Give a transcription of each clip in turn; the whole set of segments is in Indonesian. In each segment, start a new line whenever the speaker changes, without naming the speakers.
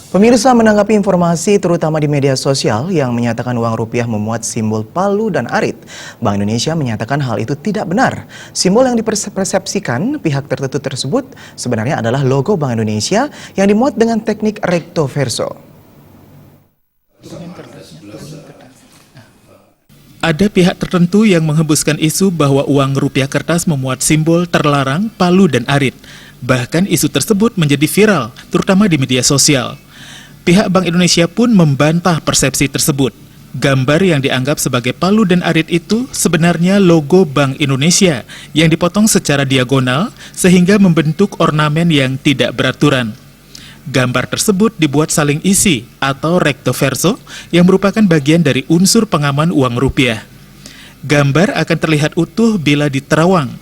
Pemirsa, menanggapi informasi terutama di media sosial yang menyatakan uang rupiah memuat simbol palu dan arit, Bank Indonesia menyatakan hal itu tidak benar. Simbol yang dipersepsikan pihak tertentu tersebut sebenarnya adalah logo Bank Indonesia yang dimuat dengan teknik recto verso.
Ada pihak tertentu yang menghembuskan isu bahwa uang rupiah kertas memuat simbol terlarang palu dan arit. Bahkan isu tersebut menjadi viral, terutama di media sosial. Pihak Bank Indonesia pun membantah persepsi tersebut. Gambar yang dianggap sebagai palu dan arit itu sebenarnya logo Bank Indonesia yang dipotong secara diagonal sehingga membentuk ornamen yang tidak beraturan. Gambar tersebut dibuat saling isi atau recto verso yang merupakan bagian dari unsur pengaman uang rupiah. Gambar akan terlihat utuh bila diterawang.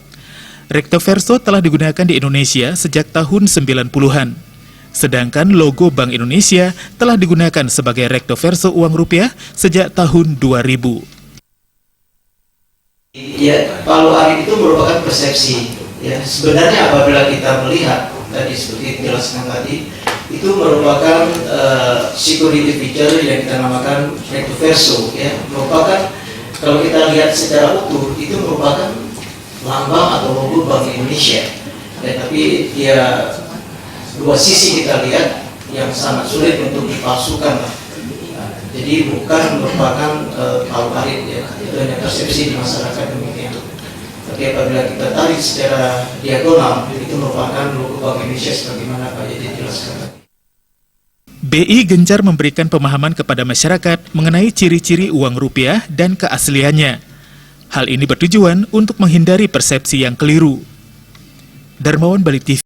Recto verso telah digunakan di Indonesia sejak tahun 90-an. Sedangkan logo Bank Indonesia telah digunakan sebagai recto verso uang rupiah sejak tahun 2000.
Ya, palu arit itu merupakan persepsi. Ya, sebenarnya apabila kita melihat tadi seperti dijelaskan tadi, itu merupakan security feature yang kita namakan recto verso. Ya, merupakan kalau kita lihat secara utuh itu merupakan lambang atau logo Bank Indonesia. Ya, tapi dia dua sisi kita lihat yang sangat sulit untuk dipalsukan. Jadi bukan merupakan palu arit, ya. Itu hanya persepsi di masyarakat demikian. Tapi apabila kita tarik secara diagonal, itu merupakan logo Bank Indonesia sebagaimana Pak Yedi jelaskan.
BI gencar memberikan pemahaman kepada masyarakat mengenai ciri-ciri uang rupiah dan keasliannya. Hal ini bertujuan untuk menghindari persepsi yang keliru. Darmawan Bali TV.